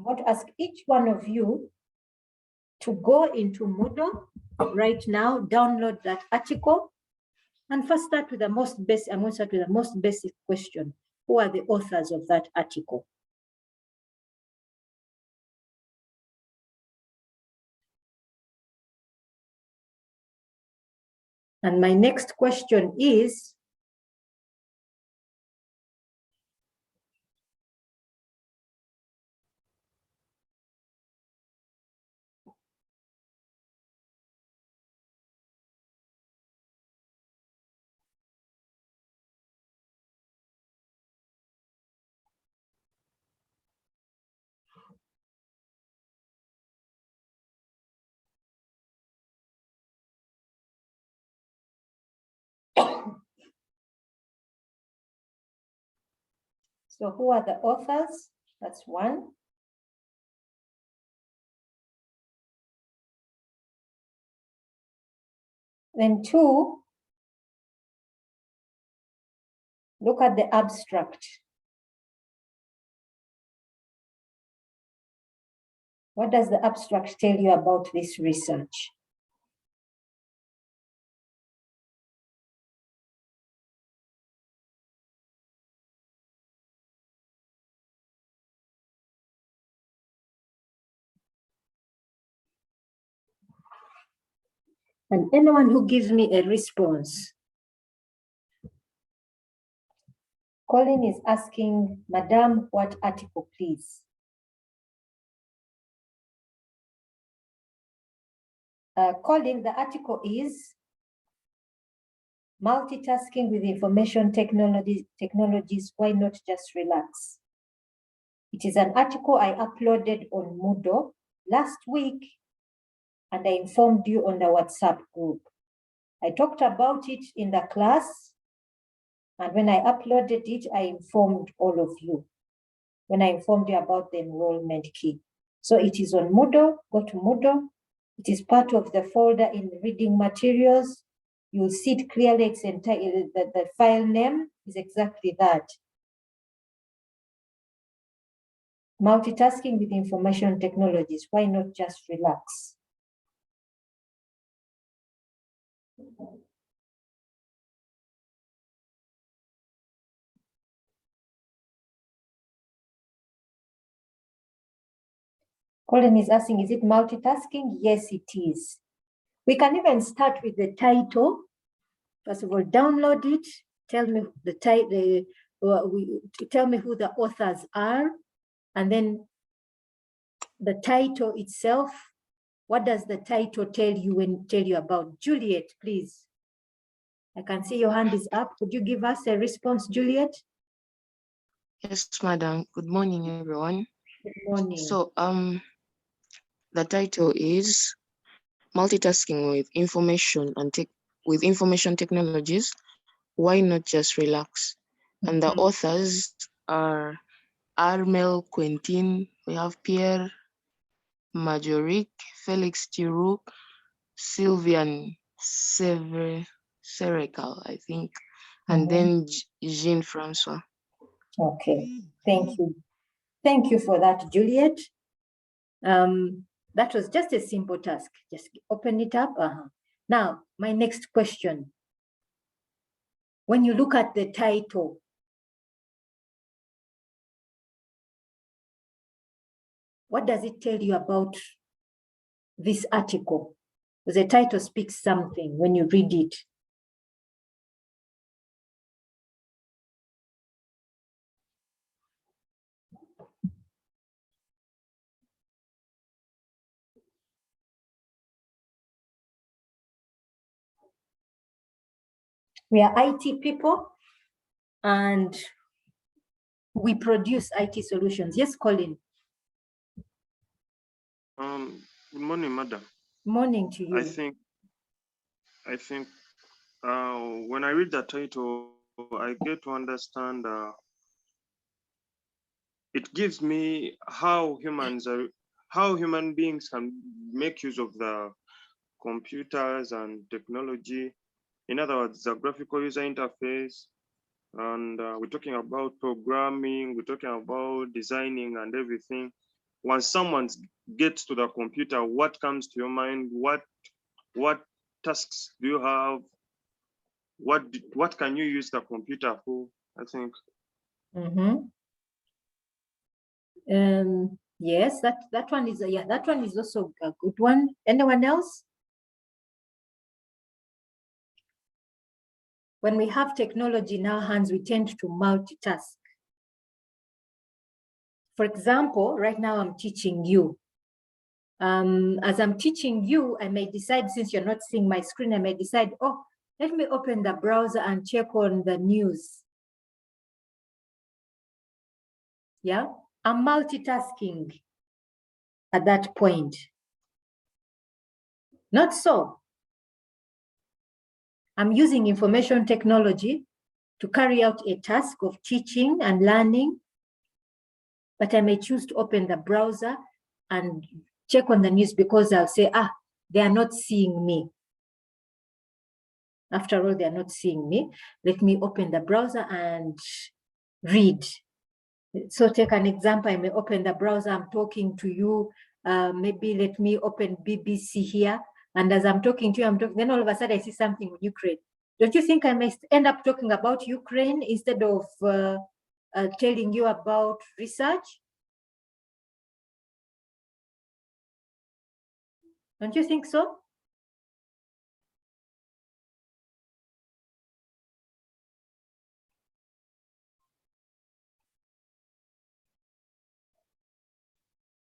I'm going to ask each one of you to go into Moodle right now, download that article, and first start with the most basic. I'm going to start with the most basic question. Who are the authors of that article? And my next question is, so who are the authors? That's one. Then two, look at the abstract. What does the abstract tell you about this research? And anyone who gives me a response. Colin is asking, Madam, what article, please? Colin, the article is Multitasking with Information Technologies, Why Not Just Relax? It is an article I uploaded on Moodle last week, and I informed you on the WhatsApp group. I talked about it in the class, and when I uploaded it, I informed all of you. When I informed you about the enrollment key. So it is on Moodle, go to Moodle. It is part of the folder in reading materials. You'll see it clearly, it's the file name is exactly that. Multitasking with Information Technologies, Why Not Just Relax? Colin is asking, is it multitasking? Yes, it is. We can even start with the title. First of all, download it. Tell me the title. Tell me who the authors are, and then the title itself. What does the title tell you about? Juliet, please. I can see your hand is up. Could you give us a response, Juliet? Yes, madam. Good morning, everyone. Good morning. So, the title is Multitasking with Information Technologies. Why Not Just Relax? And the authors are Armel Quentin. We have Pierre Majoric, Felix Tirouk, Sylvian Serekal, I think, and then Jean-Francois. Okay, thank you. Thank you for that, Juliet. That was just a simple task. Just open it up. Now, my next question. When you look at the title, what does it tell you about this article? The title speaks something when you read it. We are IT people and we produce IT solutions. Yes, Colin. Good morning, madam. Morning to you. I think when I read the title, I get to understand it gives me how human beings can make use of the computers and technology. In other words, the graphical user interface, and we're talking about programming, we're talking about designing and everything. once someone gets to the computer, what comes to your mind? What tasks do you have? What can you use the computer for? I think. Yes, that one is that one is also a good one. Anyone else? When we have technology in our hands, we tend to multitask. For example, right now I'm teaching you. As I'm teaching you, I may decide, since you're not seeing my screen, I may decide, oh, let me open the browser and check on the news. Yeah, I'm multitasking at that point. Not so. I'm using information technology to carry out a task of teaching and learning, but I may choose to open the browser and check on the news because I'll say, they are not seeing me. After all, they are not seeing me. Let me open the browser and read. So take an example, I may open the browser, I'm talking to you, maybe let me open BBC here. And as I'm talking to you, then all of a sudden I see something in Ukraine. Don't you think I may end up talking about Ukraine instead of telling you about research? Don't you think so?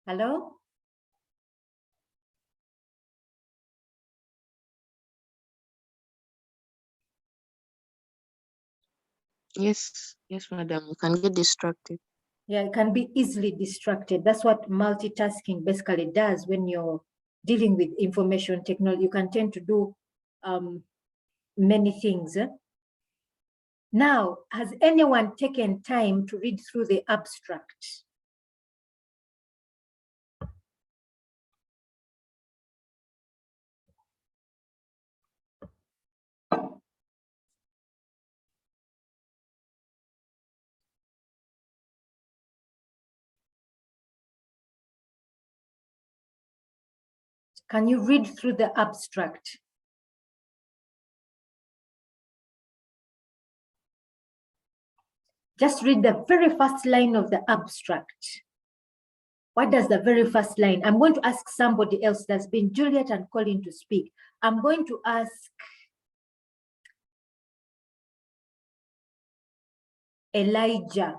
Hello? Yes, madam. You can get distracted. Yeah, it can be easily distracted. That's what multitasking basically does when you're dealing with information technology. You can tend to do many things. Now, has anyone taken time to read through the abstract? Can you read through the abstract? Just read the very first line of the abstract. What does the very first line? I'm going to ask somebody else. There's been Juliet and Colin to speak. I'm going to ask Elijah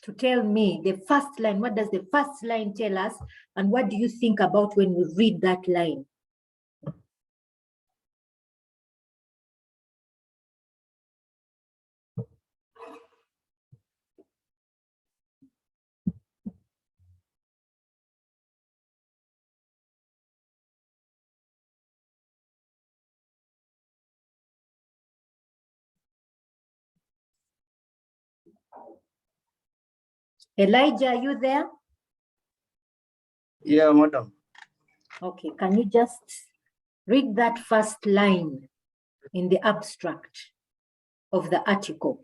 to tell me the first line. What does the first line tell us? And what do you think about when we read that line? Elijah, are you there? Yeah, madam. Okay, can you just read that first line in the abstract of the article?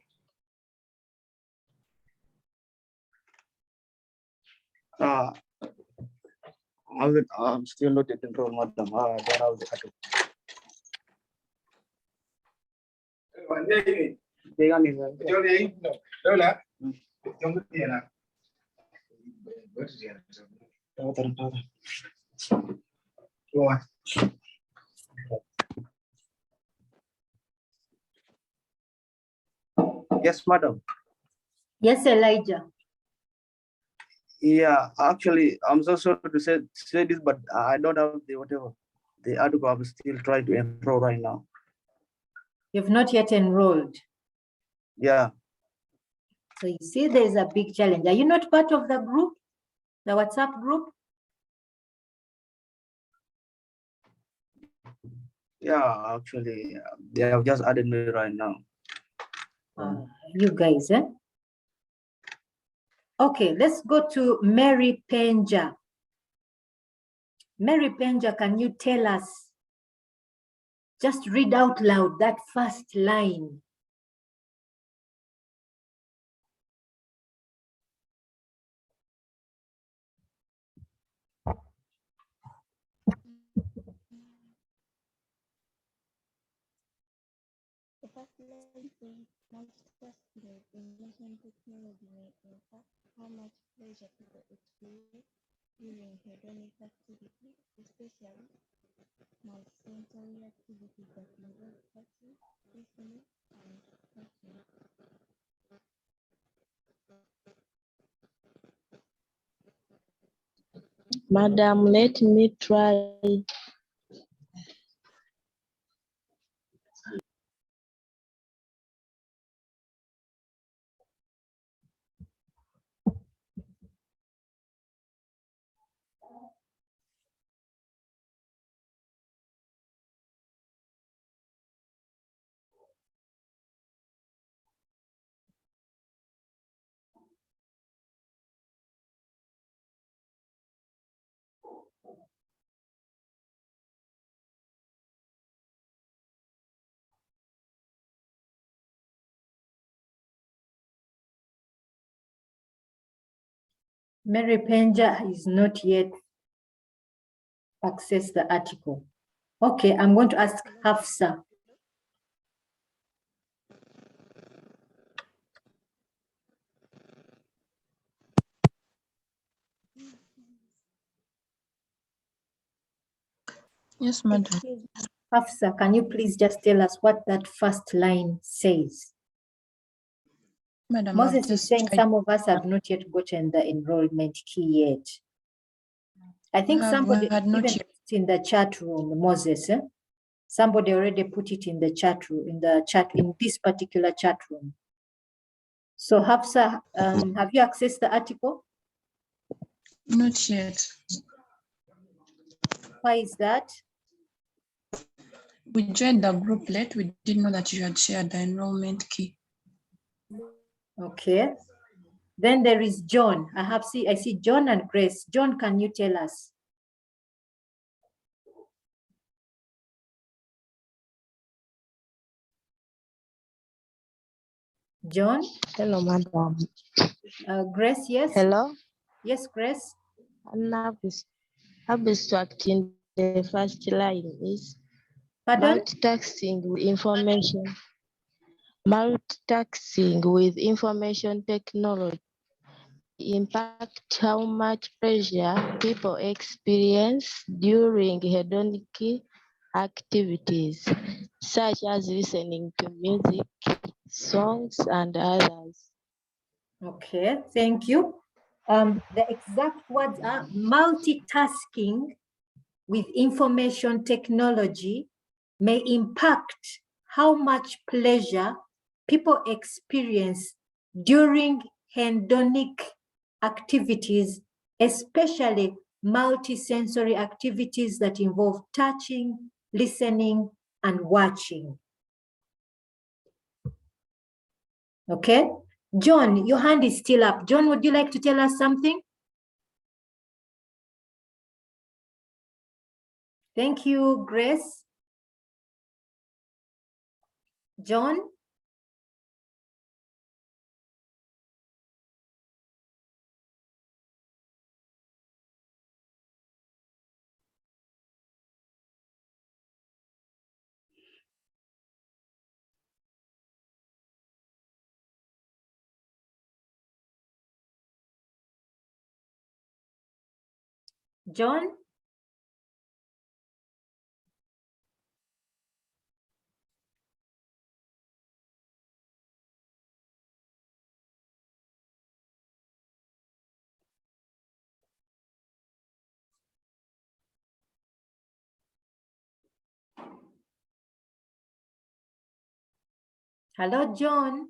I'm still not enrolled, madam. I don't have the article. Yes, madam. Yes, Elijah. Yeah, actually, I'm so sorry to say this, but I don't have the article. I'm still trying to enroll right now. You've not yet enrolled. Yeah. So you see, there's a big challenge. Are you not part of the group, the WhatsApp group? Yeah, actually, they have just added me right now. You guys, eh? Okay, let's go to Mary Penja. Mary Penja, can you tell us, just read out loud that first line? information technology may impact how much pleasure people experience during hedonic activity, especially multisensory activities that involve touching, listening, and touching. Madam, let me try. Mary Penja is not yet accessed the article. Okay, I'm going to ask Hafsa. Yes, madam. Hafsa, can you please just tell us what that first line says? Madam, Moses is saying some of us have not yet gotten the enrollment key yet. I think somebody had not even yet. put it in the chat room, Moses. Somebody already put it in the chat room, in this particular chat room. So Hafsa, have you accessed the article? Not yet. Why is that? We joined the group late. We didn't know that you had shared the enrollment key. Okay. Then there is John. I see John and Grace. John, can you tell us? John? Hello, madam. Grace, yes? Hello? Yes, Grace? Abstract in the first line is Pardon? multitasking with information technology impact how much pleasure people experience during hedonic activities, such as listening to music, songs, and others. Okay, thank you. The exact words are multitasking with information technology may impact how much pleasure people experience during hedonic activities, especially multisensory activities that involve touching, listening, and watching. Okay, John, your hand is still up. John, would you like to tell us something? Thank you, Grace. John? John? Hello, John.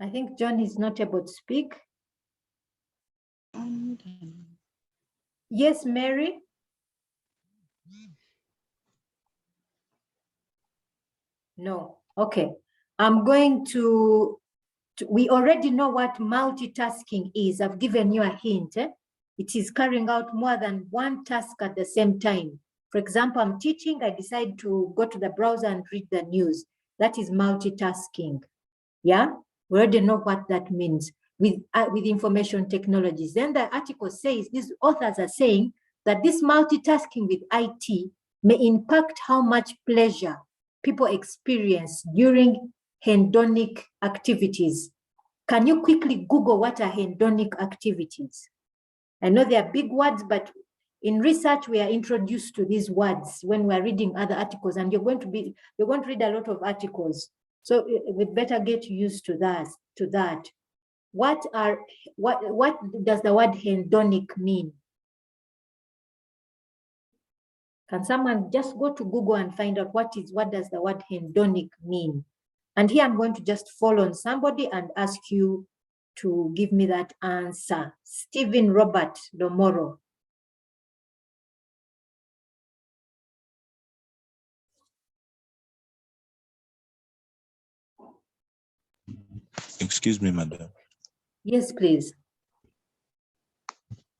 I think John is not able to speak. Yes, Mary? No. Okay. I'm going to we already know what multitasking is. I've given you a hint. It is carrying out more than one task at the same time. For example, I'm teaching, I decide to go to the browser and read the news. That is multitasking. Yeah, we already know what that means. with information technologies. Then the article says, these authors are saying that this multitasking with IT may impact how much pleasure people experience during hedonic activities. Can you quickly Google what are hedonic activities? I know they are big words, but in research, we are introduced to these words when we're reading other articles, and you're going to read a lot of articles. So we'd better get used to that. What does the word hedonic mean? Can someone just go to Google and find out what does the word hedonic mean? And here I'm going to just fall on somebody and ask you to give me that answer. Stephen Robert Domoro. Excuse me, madam. Yes, please.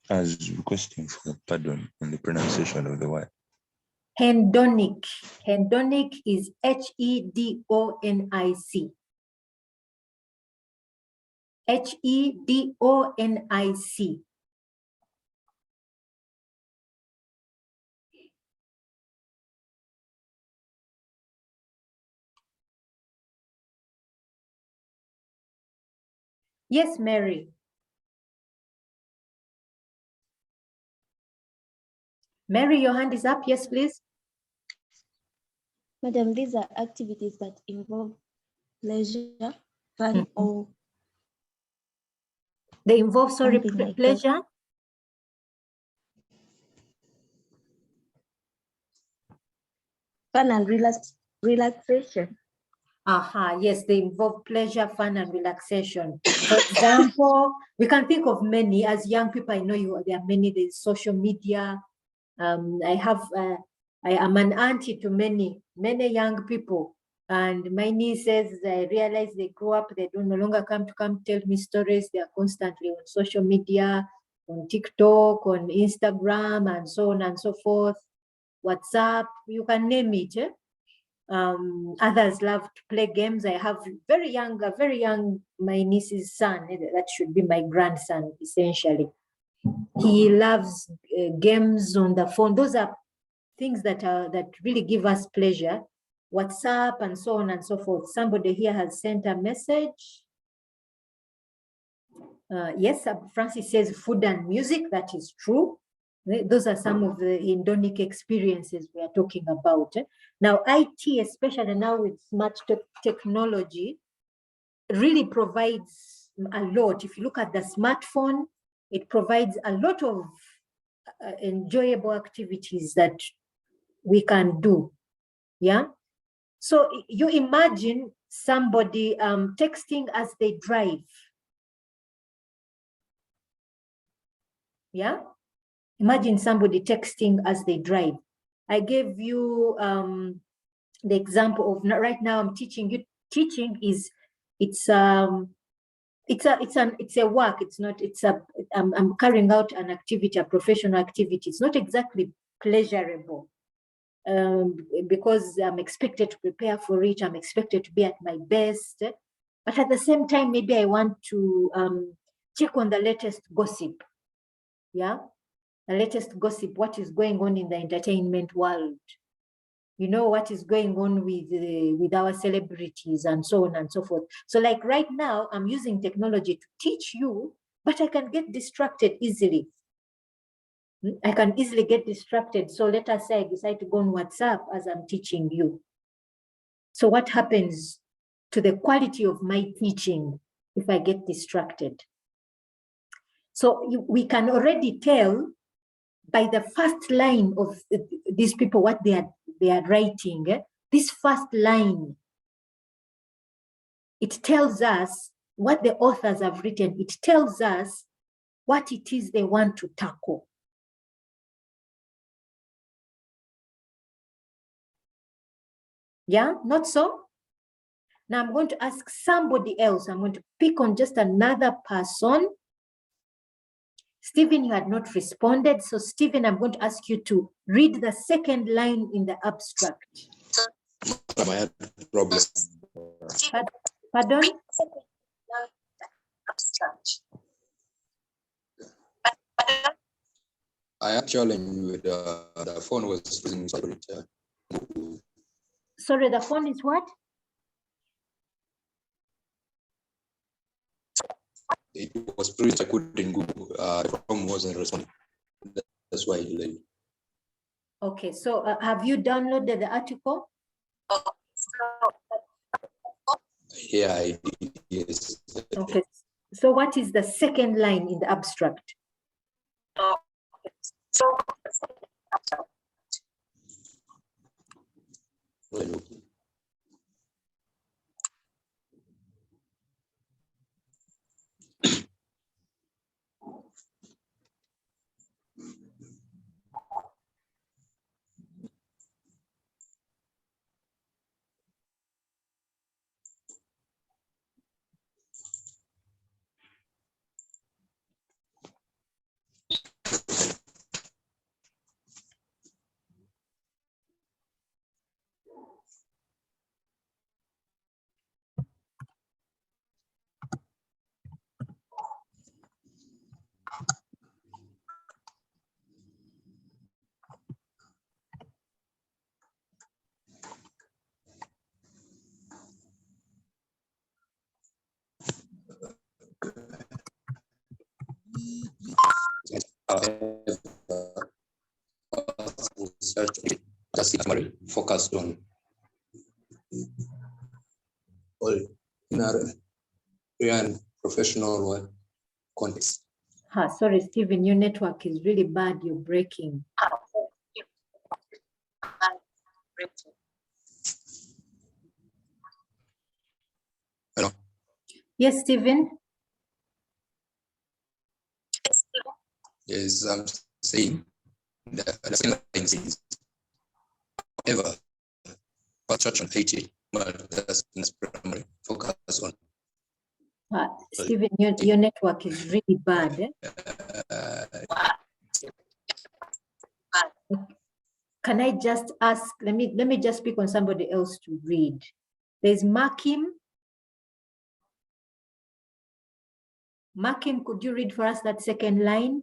I was requesting for pardon on the pronunciation of the word. Hedonic. Hedonic is Hedonic. Hedonic. Yes, Mary. Mary, your hand is up. Yes, please. Madam, these are activities that involve pleasure, fun, or they involve, sorry, like pleasure. that. Fun and relaxation. Yes, they involve pleasure, fun, and relaxation. For example, we can think of many. As young people, I know there are many. There's social media. I am an auntie to many young people. And my nieces, I realize they grow up, they don't no longer come tell me stories. They are constantly on social media, on TikTok, on Instagram, and so on and so forth. WhatsApp, you can name it. Others love to play games. I have very young, my niece's son, that should be my grandson, essentially. He loves games on the phone. Those are things that really give us pleasure. WhatsApp and so on and so forth. Somebody here has sent a message. Yes, Francis says food and music. That is true. Those are some of the hedonic experiences we are talking about. Now, IT, especially now with smart technology, really provides a lot. If you look at the smartphone, it provides a lot of enjoyable activities that we can do. Yeah. So you imagine somebody texting as they drive. Yeah. Imagine somebody texting as they drive. I gave you the example of right now I'm teaching you. Teaching is it's a work. I'm carrying out an activity, a professional activity. It's not exactly pleasurable because I'm expected to prepare for it. I'm expected to be at my best. But at the same time, maybe I want to check on the latest gossip. Yeah. The latest gossip, what is going on in the entertainment world, what is going on with our celebrities and so on and so forth. So like right now, I'm using technology to teach you, but I can get distracted easily. I can easily get distracted. So let us say I decide to go on WhatsApp as I'm teaching you. So what happens to the quality of my teaching if I get distracted? So we can already tell by the first line of these people, what they are writing, this first line, it tells us what the authors have written. It tells us what it is they want to tackle. Yeah, not so? Now I'm going to ask somebody else. I'm going to pick on just another person. Stephen, you had not responded. So Stephen, I'm going to ask you to read the second line in the abstract. I had a problem. Pardon? I actually with the phone was using Sorry, the phone is what? it was pretty I couldn't Google. The Chrome wasn't responding. That's why it delayed. Okay, so have you downloaded the article? Yeah, I did. Yes. Okay, so what is the second line in the abstract? Focused on ordinary and professional context. Sorry, Stephen, your network is really bad. You're breaking. Hello? Yes, Stephen. Yes, I'm saying the same things is ever construction 80, but that's primary focus on. Stephen, your network is really bad. Can I just ask? Let me just pick on somebody else to read. There's Markim. Markim, could you read for us that second line?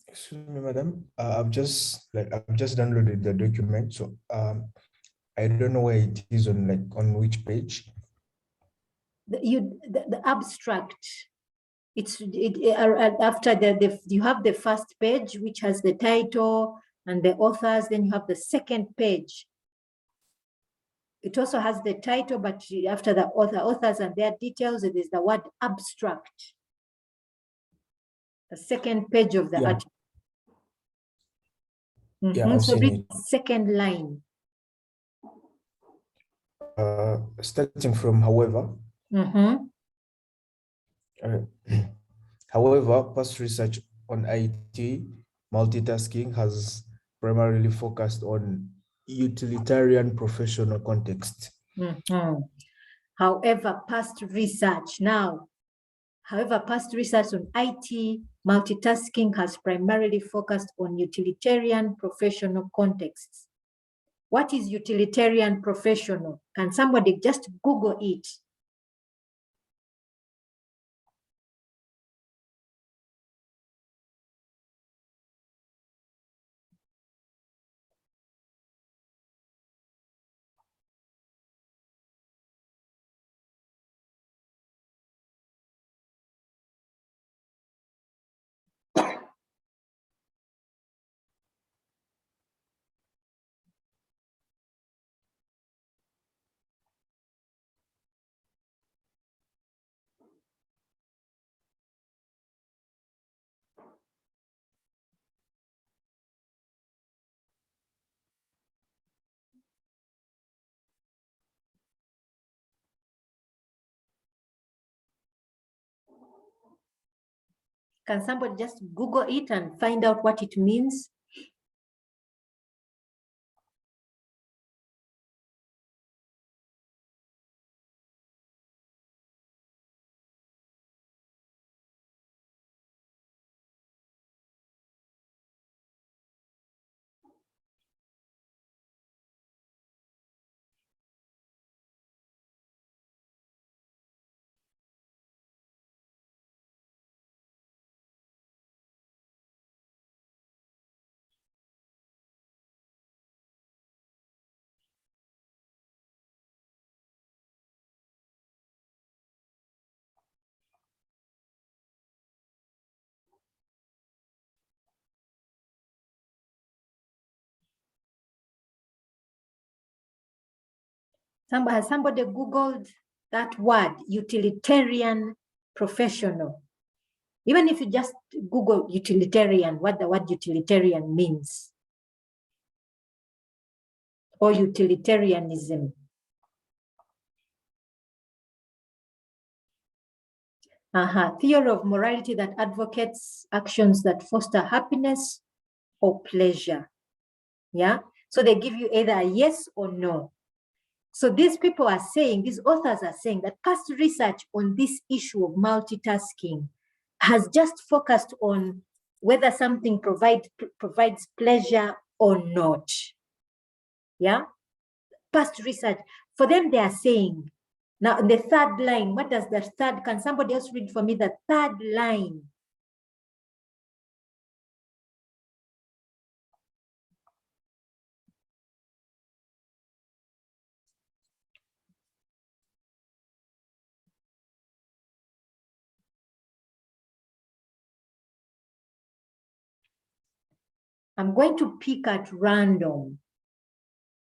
Excuse me, madam. I've just downloaded the document, so I don't know where it is on which page. The abstract. After you have the first page, which has the title and the authors. Then you have the second page. It also has the title, but after the authors and their details, it is the word abstract. The second page of the article. Yeah, So read the second line. Starting from however. However, past research on IT multitasking has primarily focused on utilitarian professional context. However, past research on IT multitasking has primarily focused on utilitarian professional contexts. What is utilitarian professional? Can somebody just Google it? Can somebody just Google it and find out what it means? Has somebody Googled that word, utilitarian professional? Even if you just Google utilitarian, what the word utilitarian means, or utilitarianism. Theory of morality that advocates actions that foster happiness or pleasure. Yeah, so they give you either a yes or no. So these people are saying, these authors are saying that past research on this issue of multitasking has just focused on whether something provides pleasure or not. Yeah, past research. For them, they are saying, now in the third line, what does the third, can somebody else read for me the third line? I'm going to pick at random.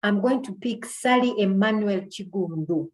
I'm going to pick Sally Emmanuel Chigundu.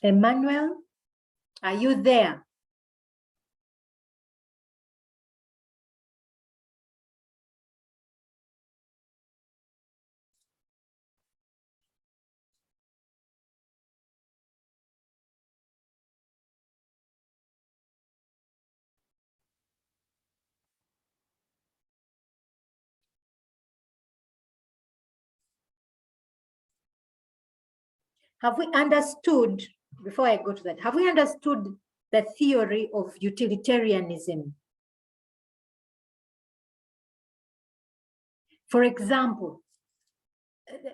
Emmanuel, are you there? Have we understood, before I go to that, have we understood the theory of utilitarianism? For example,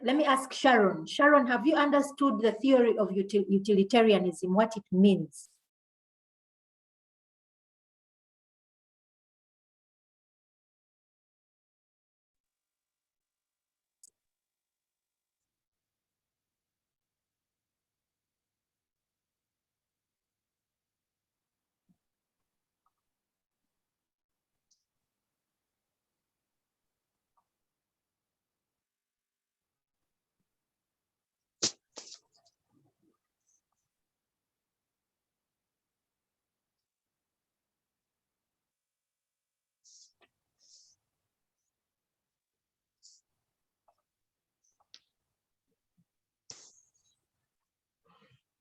let me ask Sharon. Sharon, have you understood the theory of utilitarianism, what it means?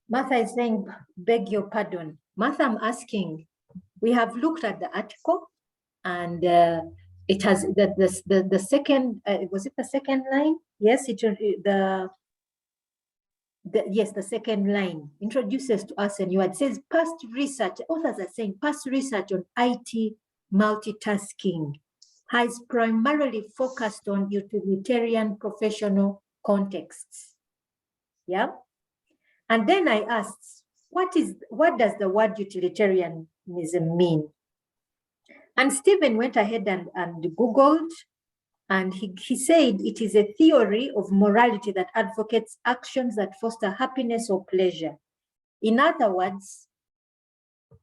Martha is saying, beg your pardon. Martha, I'm asking, we have looked at the article and it has the second, was it the second line? Yes, yes, the second line introduces to us a new word. It says past research, authors are saying past research on IT multitasking has primarily focused on utilitarian professional contexts. Yeah. And then I asked, what does the word utilitarianism mean? And Stephen went ahead and Googled, and he said it is a theory of morality that advocates actions that foster happiness or pleasure. In other words,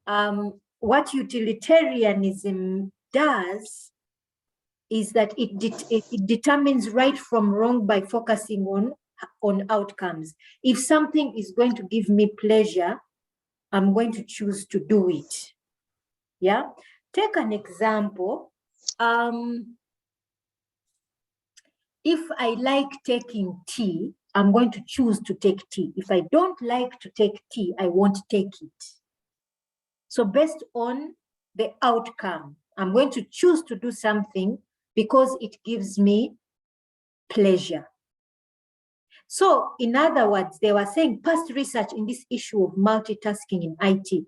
what utilitarianism does is that it determines right from wrong by focusing on outcomes. If something is going to give me pleasure, I'm going to choose to do it. Yeah. Take an example. If I like taking tea, I'm going to choose to take tea. If I don't like to take tea, I won't take it. So based on the outcome, I'm going to choose to do something because it gives me pleasure. So in other words, they were saying past research in this issue of multitasking in IT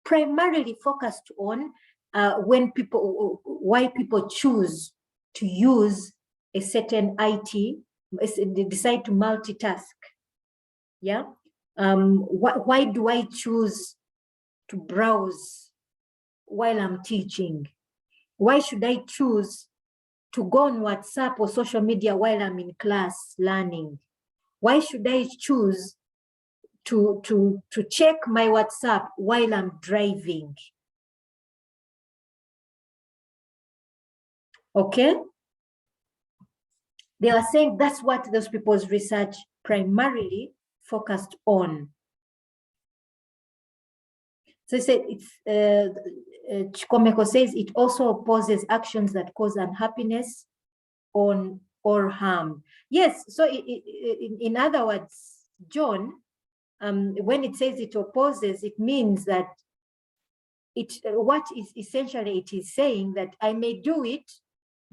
primarily focused on why people choose to use a certain IT, they decide to multitask. Yeah. Why do I choose to browse while I'm teaching? Why should I choose to go on WhatsApp or social media while I'm in class learning? Why should I choose to check my WhatsApp while I'm driving? Okay? They are saying that's what those people's research primarily focused on. So he said, Chikomeko says it also opposes actions that cause unhappiness or harm. Yes, so in other words, John, when it says it opposes, it means that what is essentially it is saying that I may do it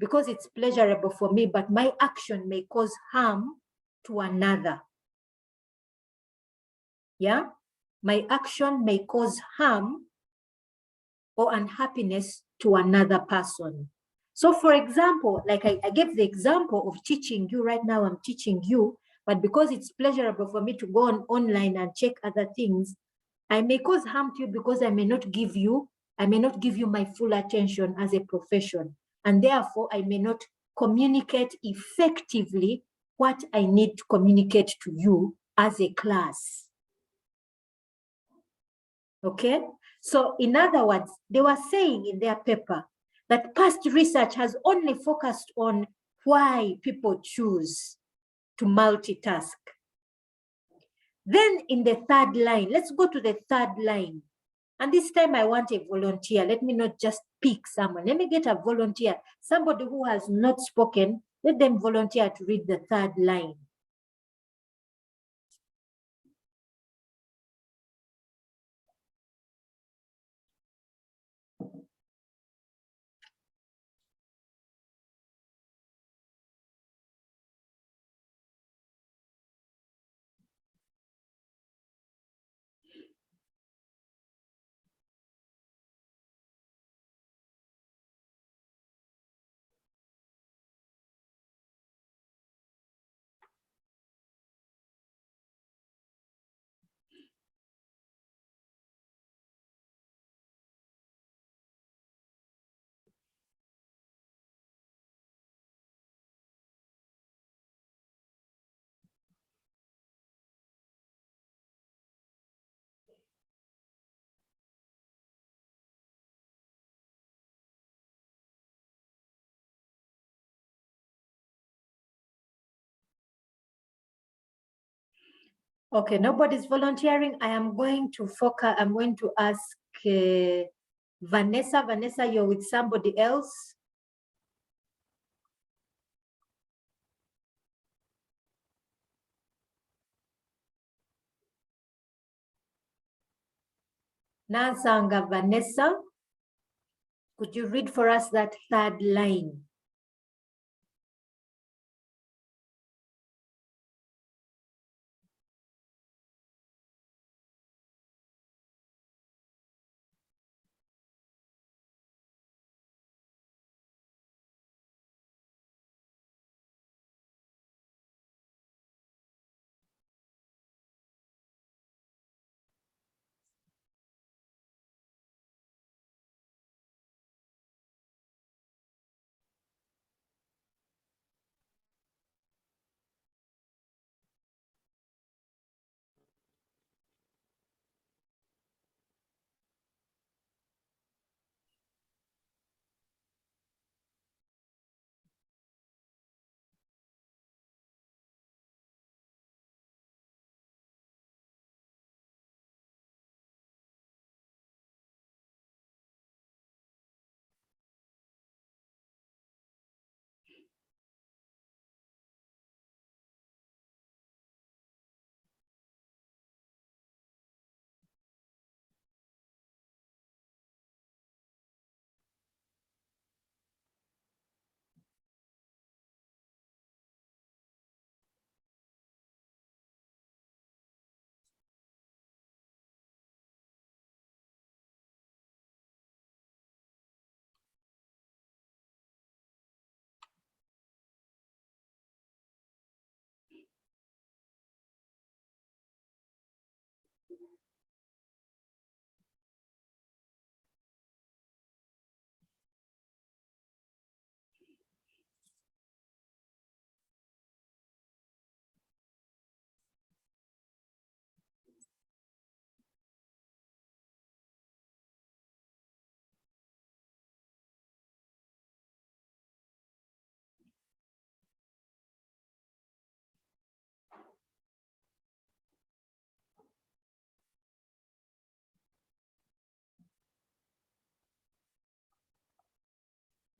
because it's pleasurable for me, but my action may cause harm to another. Yeah, my action may cause harm or unhappiness to another person. So for example, like I gave the example of teaching you right now, I'm teaching you, but because it's pleasurable for me to go online and check other things, I may cause harm to you because I may not give you my full attention as a profession. And therefore, I may not communicate effectively what I need to communicate to you as a class. Okay? So in other words, they were saying in their paper that past research has only focused on why people choose to multitask. Then in the third line, let's go to the third line. And this time I want a volunteer. Let me not just pick someone. Let me get a volunteer. Somebody who has not spoken, let them volunteer to read the third line. Okay, nobody's volunteering. I am going to focus, I'm going to ask Vanessa. Vanessa, you're with somebody else. Nansanga Vanessa, could you read for us that third line?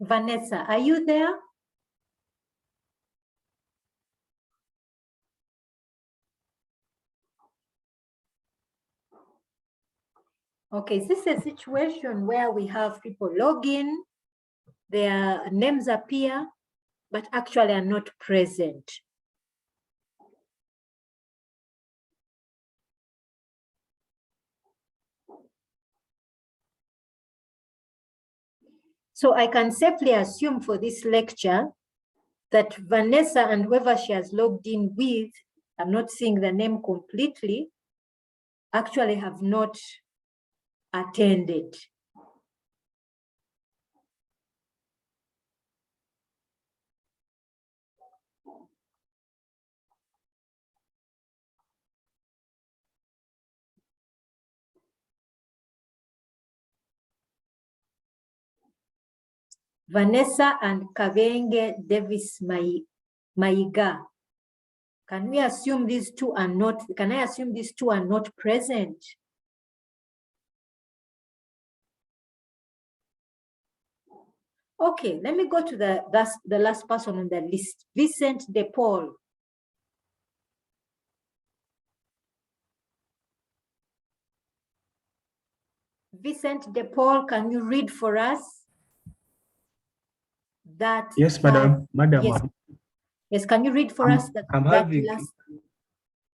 Vanessa, are you there? Okay, is this a situation where we have people log in, their names appear, but actually are not present? So I can safely assume for this lecture that Vanessa and whoever she has logged in with, I'm not seeing the name completely, actually have not attended. Vanessa and Kavenge Davis Maiga. Can we assume these two are not, can I assume these two are not present? Okay, let me go to the last person on the list, Vincent De Paul. Vincent De Paul, can you read for us that? Yes, madam. Madam. Yes. Yes, can you read for us that, last?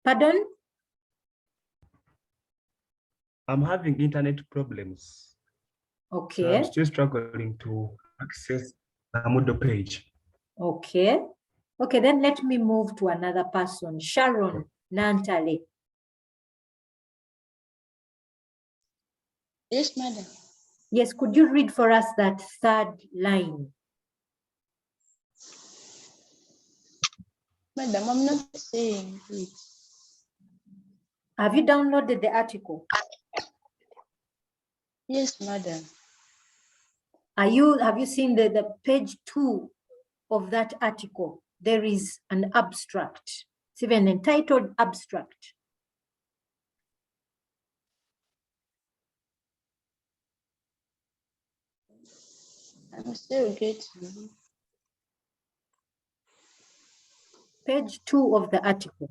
Pardon? I'm having internet problems. Okay. So I'm still struggling to access the Moodle page. Okay. Okay, then let me move to another person, Sharon Nantale. Yes, madam. Yes, could you read for us that third line? Madam, I'm not saying it. Have you downloaded the article? Yes, madam. Have you seen the page 2 of that article? There is an abstract. It's even entitled abstract. I'm still getting. Page 2 of the article.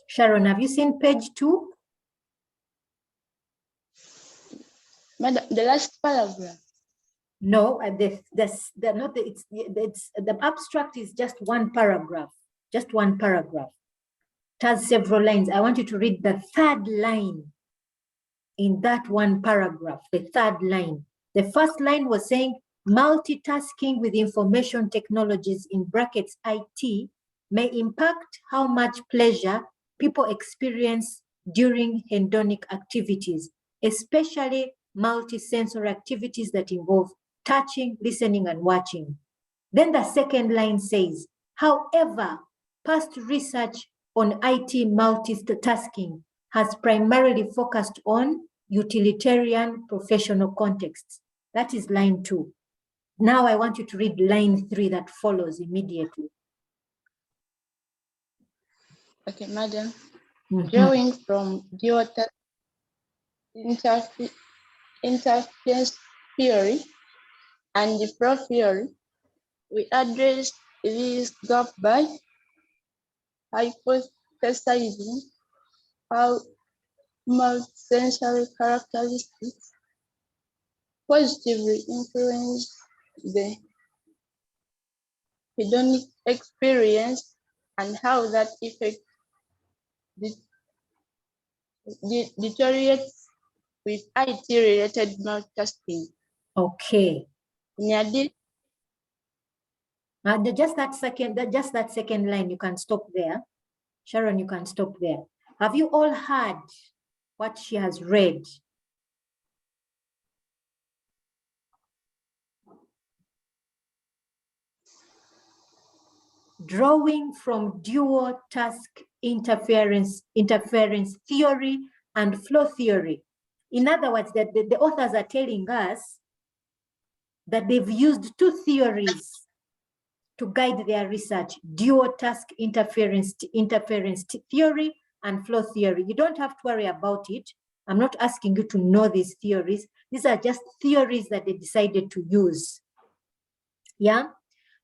Sharon, have you seen page 2? Madam, the last paragraph. No, the abstract is just one paragraph, just one paragraph. It has several lines. I want you to read the third line in that one paragraph, the third line. The first line was saying multitasking with information technologies in brackets IT may impact how much pleasure people experience during hedonic activities, especially multisensory activities that involve touching, listening, and watching. Then the second line says, however, past research on IT multitasking has primarily focused on utilitarian professional contexts. That is line 2. Now I want you to read line 3 that follows immediately. Okay, madam. Drawing from the interference theory and the flow theory. We address this gap by hypothesizing how multisensory characteristics positively influence the hedonic experience and how that effect deteriorates with IT-related multitasking. Okay. In addition, Just that second line, you can stop there. Sharon, you can stop there. Have you all heard what she has read? Drawing from dual task interference theory and flow theory. In other words, that the authors are telling us that they've used two theories to guide their research: dual task interference theory and flow theory. You don't have to worry about it. I'm not asking you to know these theories. These are just theories that they decided to use. Yeah,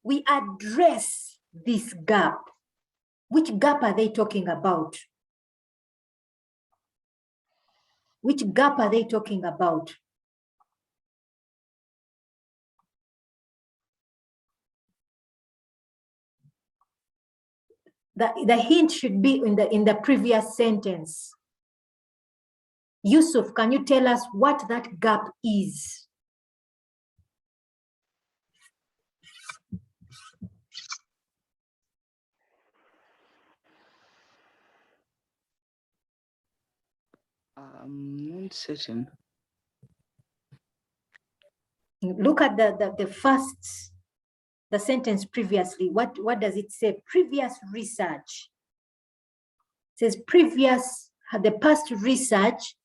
we address this gap. Which gap are they talking about? Which gap are they talking about? The hint should be in the previous sentence. Yusuf, can you tell us what that gap is? I'm not certain. Look at the sentence previously. What does it say? Previous research. It says the past research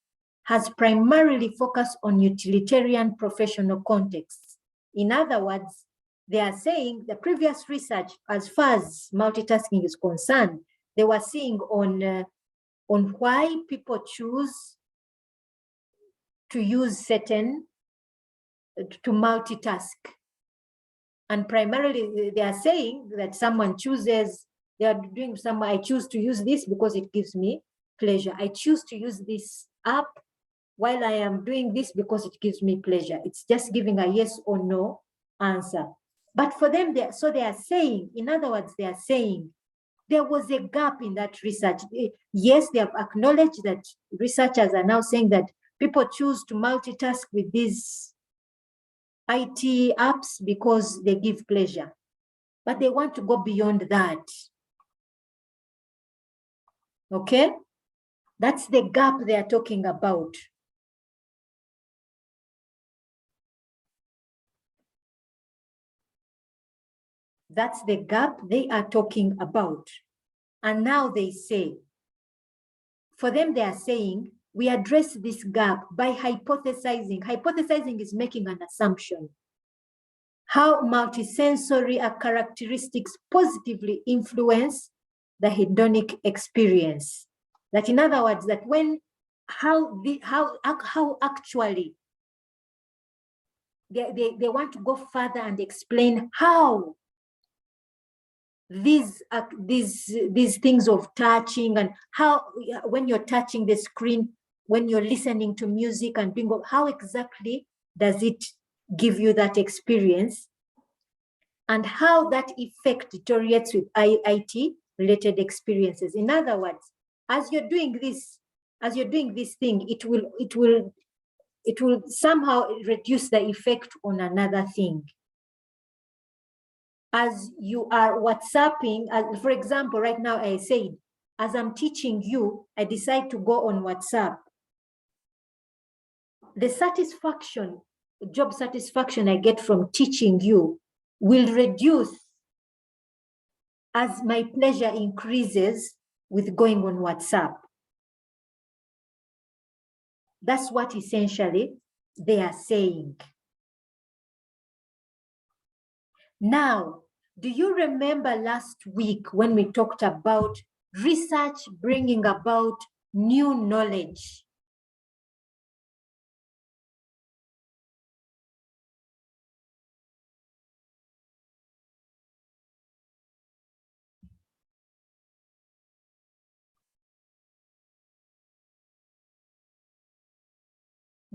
has primarily focused on utilitarian professional contexts. In other words, they are saying the previous research, as far as multitasking is concerned, they were seeing on why people choose to use to multitask. And primarily they are saying that someone chooses, I choose to use this because it gives me pleasure. I choose to use this app while I am doing this because it gives me pleasure. It's just giving a yes or no answer. But for them, they are saying, in other words, they are saying there was a gap in that research. Yes, they have acknowledged that researchers are now saying that people choose to multitask with these IT apps because they give pleasure, but they want to go beyond that. Okay, that's the gap they are talking about. That's the gap they are talking about. And now they say, for them, they are saying, we address this gap by hypothesizing. Hypothesizing is making an assumption. How multisensory characteristics positively influence the hedonic experience. That in other words, that how actually they want to go further and explain how these things of touching and how when you're touching the screen, when you're listening to music and doing, how exactly does it give you that experience, and how that effect deteriorates with IT related experiences. In other words, as you're doing this thing, it will somehow reduce the effect on another thing. As you are WhatsApping, for example, right now I said, as I'm teaching you, I decide to go on WhatsApp. The job satisfaction I get from teaching you will reduce as my pleasure increases with going on WhatsApp. That's what essentially they are saying. Now, do you remember last week when we talked about research bringing about new knowledge?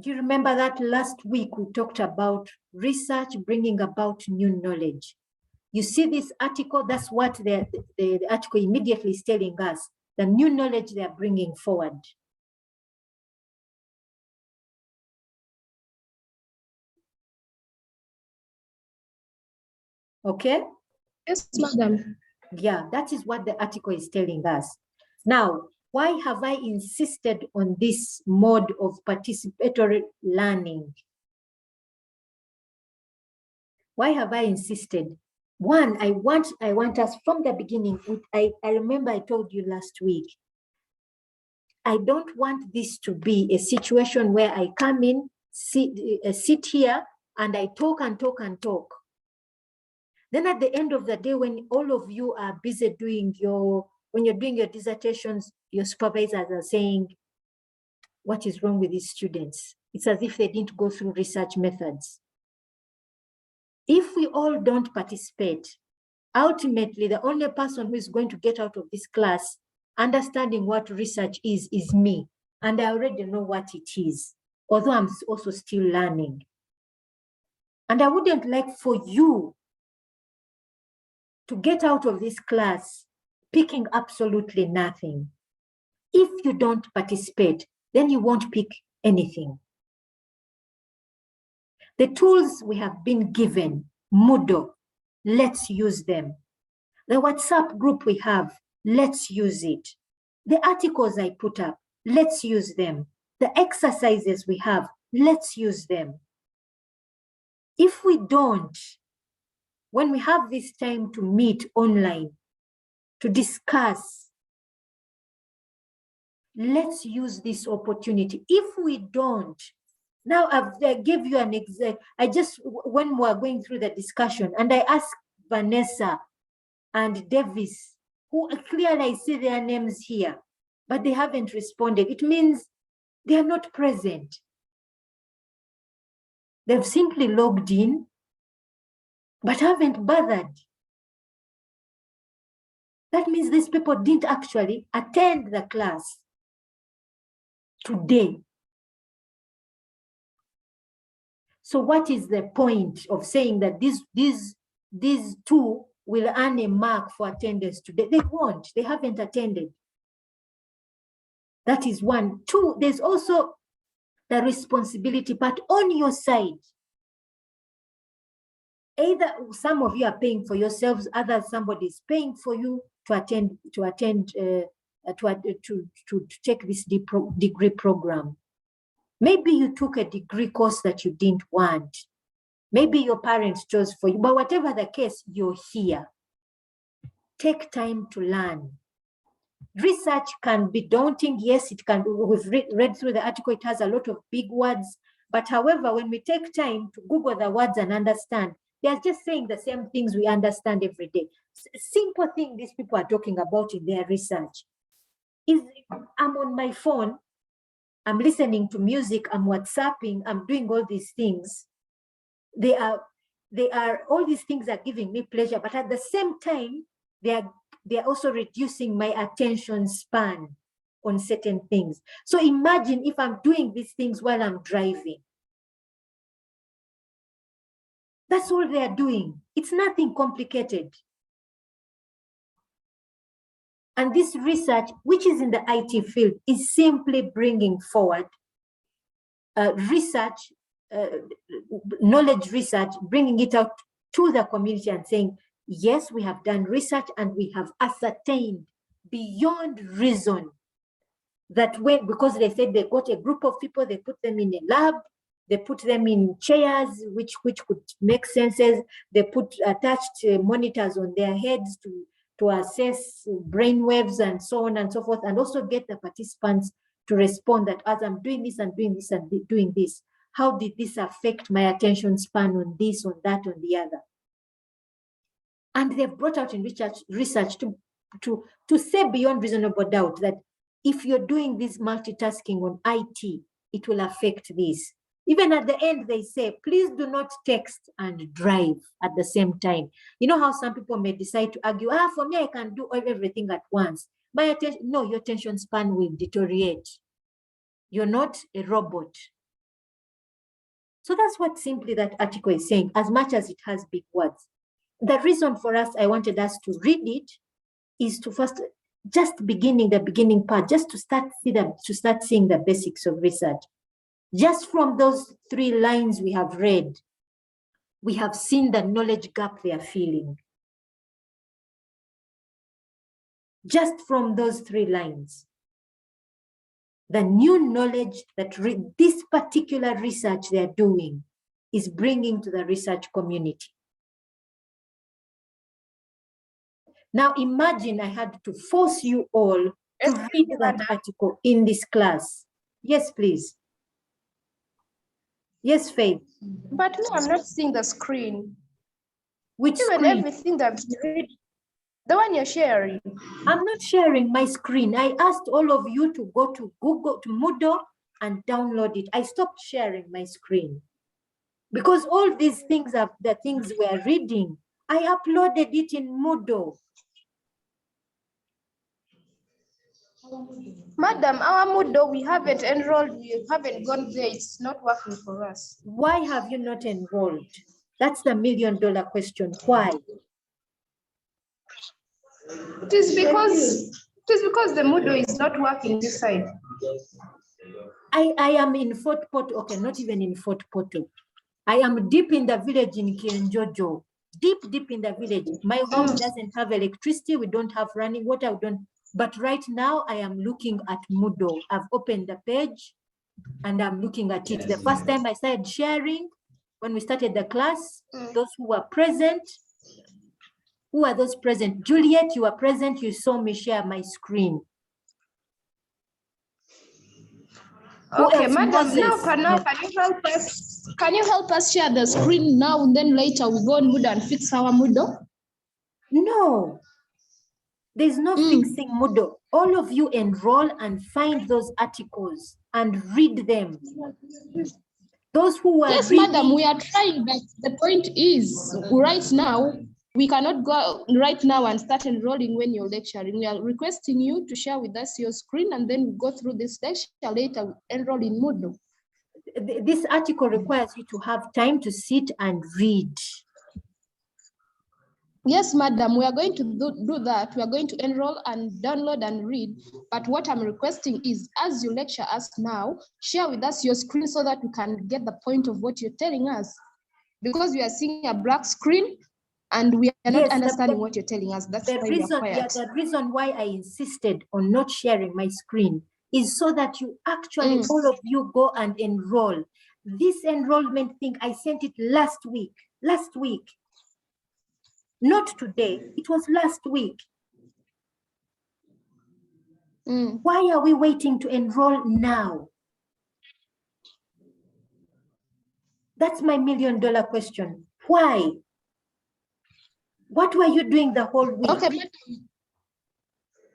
Do you remember that last week we talked about research bringing about new knowledge? You see this article, that's what the article immediately is telling us, the new knowledge they are bringing forward. Okay? Yes, madam. Yeah, that is what the article is telling us. Now, why have I insisted on this mode of participatory learning? Why have I insisted? One, I want us from the beginning. I remember I told you last week, I don't want this to be a situation where I come in, sit here, and I talk and talk and talk. Then at the end of the day, when all of you are busy doing when you're doing your dissertations, your supervisors are saying, what is wrong with these students? It's as if they didn't go through research methods. If we all don't participate, ultimately, the only person who is going to get out of this class understanding what research is me. And I already know what it is, although I'm also still learning. And I wouldn't like for you to get out of this class picking absolutely nothing. If you don't participate, then you won't pick anything. The tools we have been given, Moodle, let's use them. The WhatsApp group we have, let's use it. The articles I put up, let's use them. The exercises we have, let's use them. If we don't, when we have this time to meet online, to discuss, let's use this opportunity. If we don't, now I gave you an example. When we were going through the discussion, and I asked Vanessa and Davis, who clearly I see their names here, but they haven't responded. It means they are not present. They've simply logged in, but haven't bothered. That means these people didn't actually attend the class today. So what is the point of saying that these two will earn a mark for attendance today? They won't. They haven't attended. That is one. Two, there's also the responsibility part on your side. Either some of you are paying for yourselves, others somebody is paying for you to take this degree program. Maybe you took a degree course that you didn't want. Maybe your parents chose for you, but whatever the case, you're here. Take time to learn. Research can be daunting. Yes, it can. We've read through the article. It has a lot of big words. But however, when we take time to Google the words and understand, they are just saying the same things we understand every day. Simple thing these people are talking about in their research is I'm on my phone, I'm listening to music, I'm WhatsApping, I'm doing all these things. They are all these things are giving me pleasure, but at the same time, they are also reducing my attention span on certain things. So imagine if I'm doing these things while I'm driving. That's all they are doing. It's nothing complicated. And this research, which is in the IT field, is simply bringing forward research, knowledge research, bringing it out to the community and saying, yes, we have done research and we have ascertained beyond reason that because they said they got a group of people, they put them in a lab, they put them in chairs, which could make senses. They put attached monitors on their heads to assess brain waves and so on and so forth, and also get the participants to respond that as I'm doing this and doing this and doing this, how did this affect my attention span on this, on that, on the other? And they've brought out in research to say beyond reasonable doubt that if you're doing this multitasking on IT, it will affect this. Even at the end, they say, please do not text and drive at the same time. You know how some people may decide to argue, for me, I can do everything at once. No, your attention span will deteriorate. You're not a robot. So that's what simply that article is saying, as much as it has big words. The reason for us, I wanted us to read it, is to first, just the beginning part, just to start seeing the basics of research. Just from those 3 lines we have read, we have seen the knowledge gap they are feeling. Just from those 3 lines. The new knowledge that this particular research they're doing is bringing to the research community. Now imagine I had to force you all to read that article in this class. Yes, please. Yes, Faith. But no, I'm not seeing the screen. Which Even screen? everything that you read, the one you're sharing. I'm not sharing my screen. I asked all of you to go to Google, to Moodle, and download it. I stopped sharing my screen because all these things are the things we're reading. I uploaded it in Moodle. Madam, our Moodle, we haven't enrolled, we haven't gone there. It's not working for us. Why have you not enrolled? That's the $1 million question. Why? It is because the Moodle is not working this side. I am in Fort Portal. Okay, not even in Fort Portal. I am deep in the village in Kienjojo. Deep in the village. My home doesn't have electricity. We don't have running water. We don't. But right now I am looking at Moodle. I've opened the page and I'm looking at it. The first time I started sharing, when we started the class, those who were present, who are those present? Juliet, you were present. You saw me share my screen. Okay, madam, now can you help us? Can you help us share the screen now and then later we go on Moodle and fix our Moodle? No, there's no fixing Moodle. All of you enroll and find those articles and read them. Those who are yes, reading, madam, we are trying, but the point is right now, we cannot go right now and start enrolling when you're lecturing. We are requesting you to share with us your screen and then we go through this lecture later, we enroll in Moodle. This article requires you to have time to sit and read. Yes, madam, we are going to do that. We are going to enroll and download and read. But what I'm requesting is, as you lecture us now, share with us your screen so that we can get the point of what you're telling us. Because we are seeing a black screen and we are not understanding what you're telling us. That's why we are quiet. The reason why I insisted on not sharing my screen is so that you actually, all of you go and enroll. This enrollment thing, I sent it last week. Not today, it was last week. Why are we waiting to enroll now? That's my $1 million question. Why? What were you doing the whole week?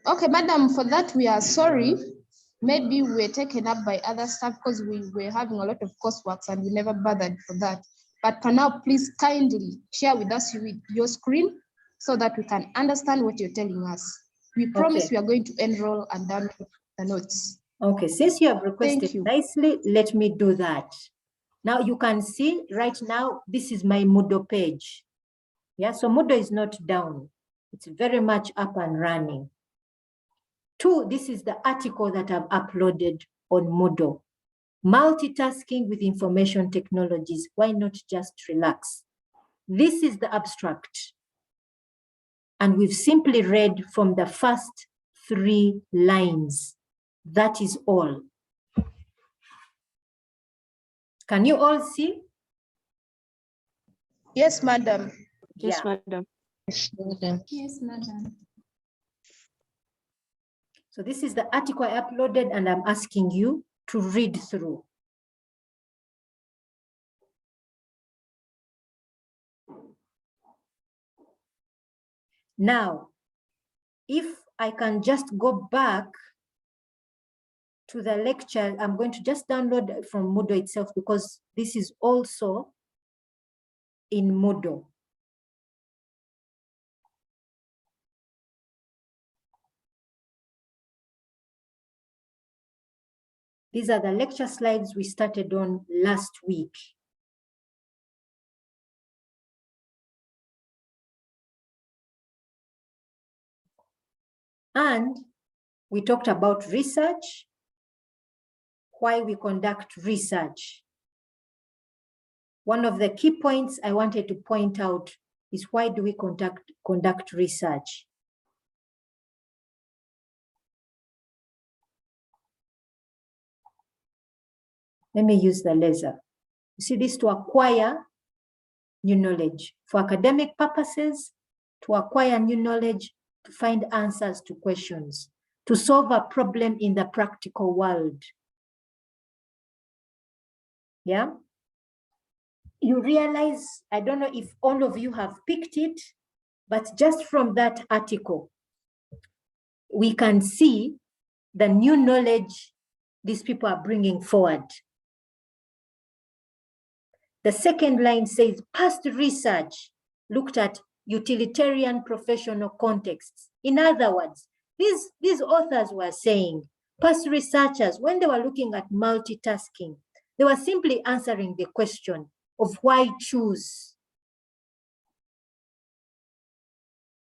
Okay, madam, for that we are sorry. Maybe we were taken up by other stuff because we were having a lot of coursework and we never bothered for that. But for now, please kindly share with us your screen so that we can understand what you're telling us. We promise we are going to enroll and download the notes. Okay, since you have requested nicely, let me do that. Now you can see right now, this is my Moodle page. Yeah, so Moodle is not down. It's very much up and running. 2, this is the article that I've uploaded on Moodle. Multitasking with information technologies. Why not just relax? This is the abstract. And we've simply read from the first 3 lines. That is all. Can you all see? Yes, madam. Yes, madam. Yes, madam. So this is the article I uploaded and I'm asking you to read through. Now, if I can just go back to the lecture, I'm going to just download from Moodle itself because this is also in Moodle. These are the lecture slides we started on last week. And we talked about research, why we conduct research. One of the key points I wanted to point out is why do we conduct research? Let me use the laser. You see this, to acquire new knowledge for academic purposes, to acquire new knowledge, to find answers to questions, to solve a problem in the practical world. Yeah. You realize, I don't know if all of you have picked it, but just from that article, we can see the new knowledge these people are bringing forward. The second line says, past research looked at utilitarian professional contexts. In other words, these authors were saying, past researchers, when they were looking at multitasking, they were simply answering the question of why choose.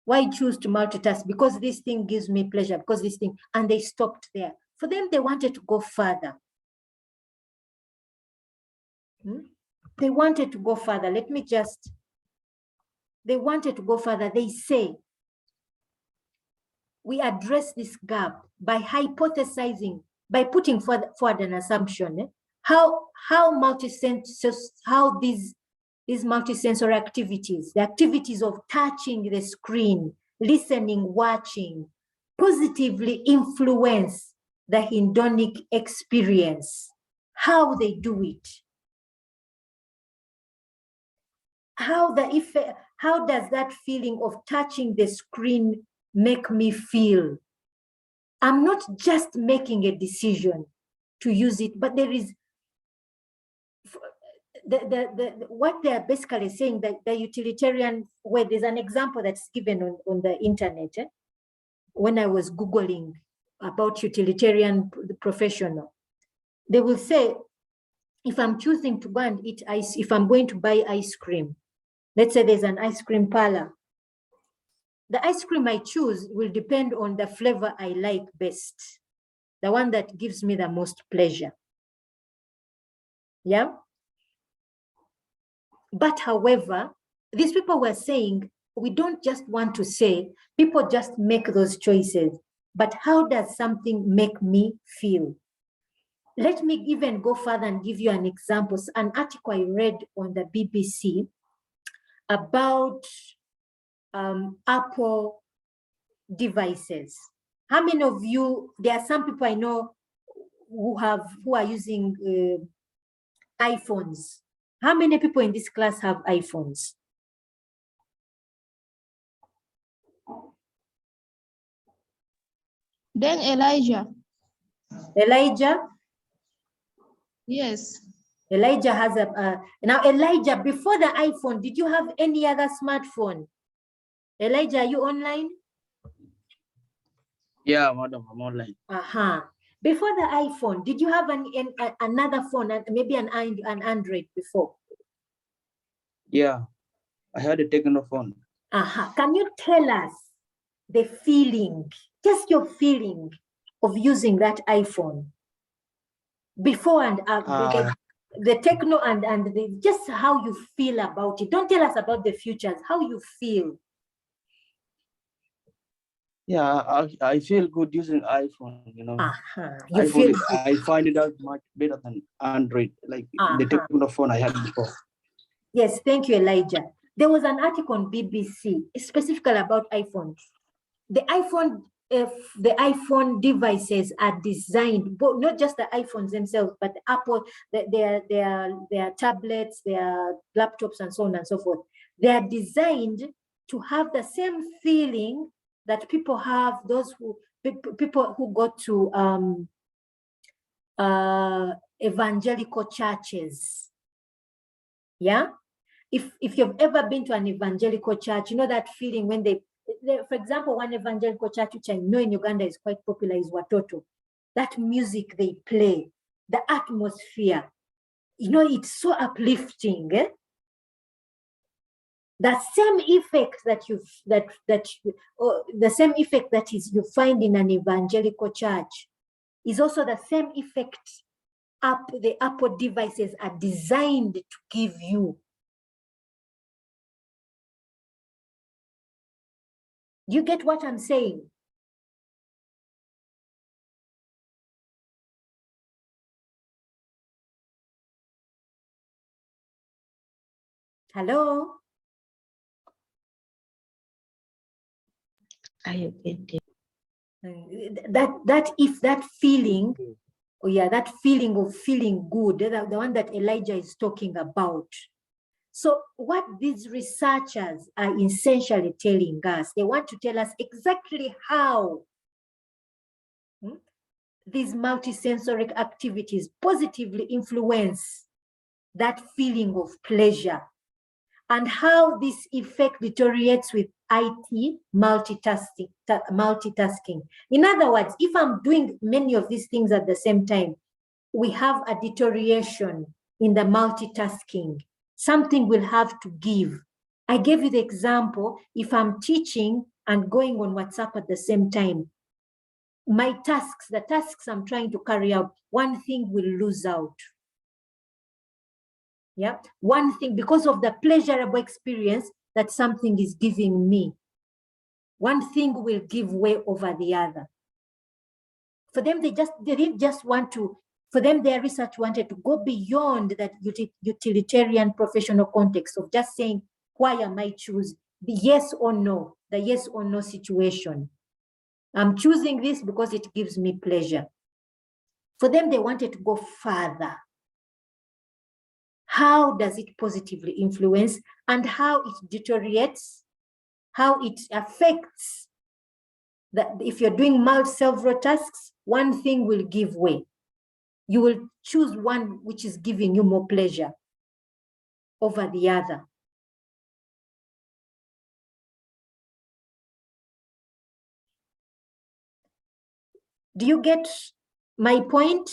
Why choose to multitask? Because this thing gives me pleasure, because this thing, and they stopped there. For them, they wanted to go further. They wanted to go further. They wanted to go further. They say, we address this gap by hypothesizing, by putting forward an assumption, how these multisensory activities, the activities of touching the screen, listening, watching, positively influence the hedonic experience, how they do it. How does that feeling of touching the screen make me feel? I'm not just making a decision to use it, but there is what they're basically saying, that the utilitarian way. There's an example that's given on the internet. When I was Googling about utilitarian professional, they will say, if I'm choosing to go and eat ice, if I'm going to buy ice cream, let's say there's an ice cream parlor, the ice cream I choose will depend on the flavor I like best, the one that gives me the most pleasure. Yeah. But however, these people were saying, we don't just want to say, people just make those choices, but how does something make me feel? Let me even go further and give you an example. An article I read on the BBC about Apple devices. How many of you, there are some people I know who are using iPhones. How many people in this class have iPhones? Then Elijah. Elijah? Yes. Elijah has now Elijah, before the iPhone, did you have any other smartphone? Elijah, are you online? Yeah, madam, I'm online. Before the iPhone, did you have another phone, maybe an Android before? Yeah, I had a Techno phone. Can you tell us the feeling, just your feeling of using that iPhone before and after? The Techno and just how you feel about it. Don't tell us about the futures, how you feel. Yeah, I feel good using iPhone, you know. I find it out much better than Android, like the Techno phone I had before. Yes, thank you, Elijah. There was an article on BBC specifically about iPhones. The iPhone devices are designed, but not just the iPhones themselves, but Apple, their tablets, their laptops, and so on and so forth. They are designed to have the same feeling that people have, people who go to evangelical churches. Yeah. If you've ever been to an evangelical church, you know that feeling when for example, one evangelical church, which I know in Uganda is quite popular, is Watoto. That music they play, the atmosphere, you know, it's so uplifting. The same effect that the same effect that is you find in an evangelical church is also the same effect the Apple devices are designed to give you. You get what I'm saying? Hello? I get it. That feeling, oh yeah, that feeling of feeling good, the one that Elijah is talking about. So what these researchers are essentially telling us, they want to tell us exactly how these multisensory activities positively influence that feeling of pleasure, and how this effect deteriorates with IT multitasking. In other words, if I'm doing many of these things at the same time, we have a deterioration in the multitasking. Something will have to give. I gave you the example, if I'm teaching and going on WhatsApp at the same time, my tasks, the tasks I'm trying to carry out, one thing will lose out. Yeah, one thing, because of the pleasurable experience that something is giving me, one thing will give way over the other. For them, they didn't just want to, for them, their research wanted to go beyond that utilitarian professional context of just saying, why am I choosing the yes or no situation? I'm choosing this because it gives me pleasure. For them, they wanted to go further. How does it positively influence, and how it deteriorates, how it affects that? If you're doing several tasks, one thing will give way. You will choose one which is giving you more pleasure over the other. Do you get my point?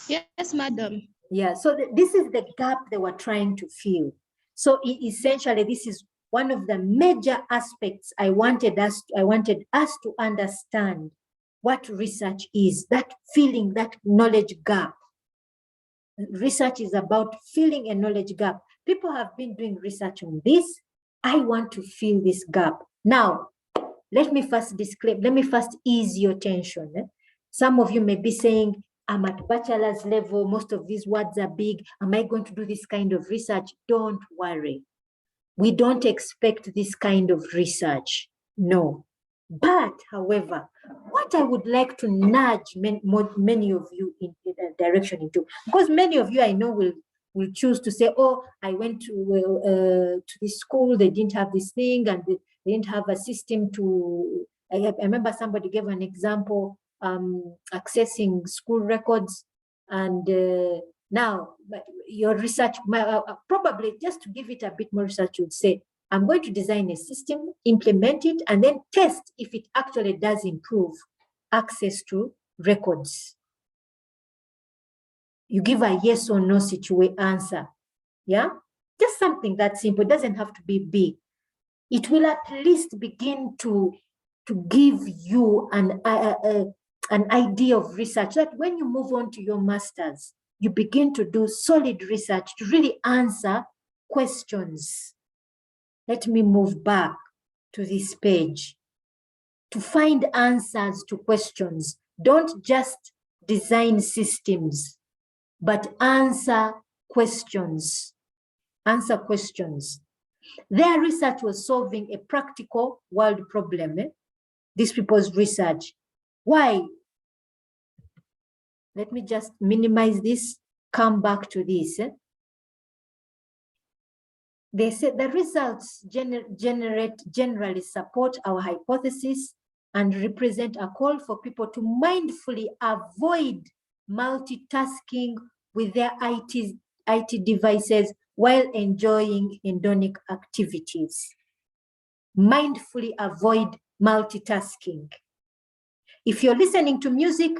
Yes, madam. Yeah, so this is the gap they were trying to fill. So essentially, this is one of the major aspects I wanted us to understand what research is, that filling that knowledge gap. Research is about filling a knowledge gap. People have been doing research on this. I want to fill this gap. Now, let me first ease your tension. Some of you may be saying, I'm at bachelor's level, most of these words are big. Am I going to do this kind of research? Don't worry. We don't expect this kind of research. No. But, however, what I would like to nudge many of you in that direction into, because many of you I know will choose to say, oh, I went to this school, they didn't have this thing, and they didn't have a system to, I remember somebody gave an example, accessing school records, and now your research, probably just to give it a bit more research, would say, I'm going to design a system, implement it, and then test if it actually does improve access to records. You give a yes or no answer. Yeah? Just something that simple. It doesn't have to be big. It will at least begin to give you an idea of research, that when you move on to your master's, you begin to do solid research to really answer questions. Let me move back to this page to find answers to questions. Don't just design systems, but answer questions. Answer questions. Their research was solving a practical world problem. These people's research. Why? Let me just minimize this, come back to this. They said the results generally support our hypothesis and represent a call for people to mindfully avoid multitasking with their IT devices while enjoying hedonic activities. Mindfully avoid multitasking. If you're listening to music,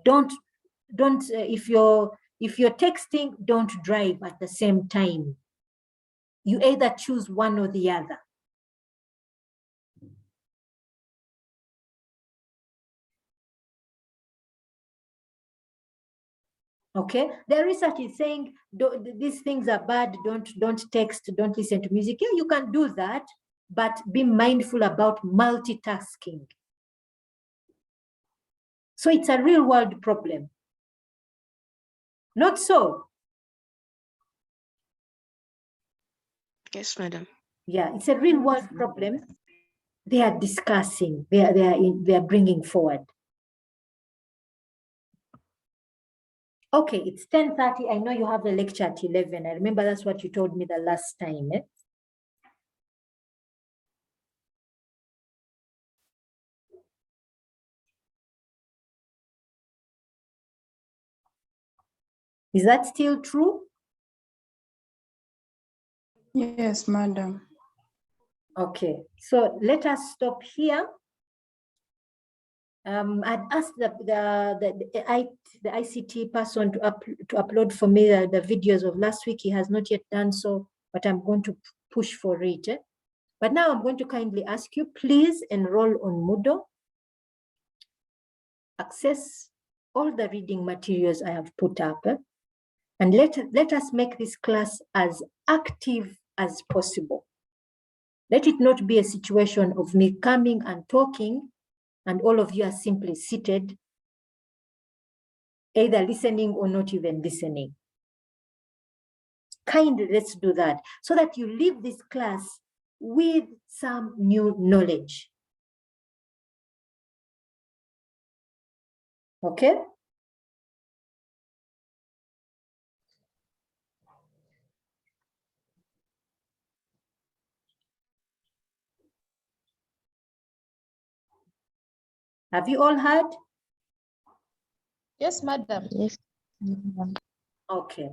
if you're texting, don't drive at the same time. You either choose one or the other. Okay, the research is saying these things are bad, don't text, don't listen to music. Yeah, you can do that, but be mindful about multitasking. So it's a real world problem. Not so? Yes, madam. Yeah, it's a real world problem. They are discussing, they are bringing forward. Okay, it's 10:30. I know you have a lecture at 11. I remember that's what you told me the last time. Eh? Is that still true? Yes, madam. Okay, so let us stop here. I'd asked the ICT person to upload for me the videos of last week. He has not yet done so, but I'm going to push for it. Eh? But now I'm going to kindly ask you, please enroll on Moodle. Access all the reading materials I have put up. Eh? And let us make this class as active as possible. Let it not be a situation of me coming and talking and all of you are simply seated, either listening or not even listening. Kindly, let's do that so that you leave this class with some new knowledge. Okay? Have you all heard? Yes, madam. Yes. Okay.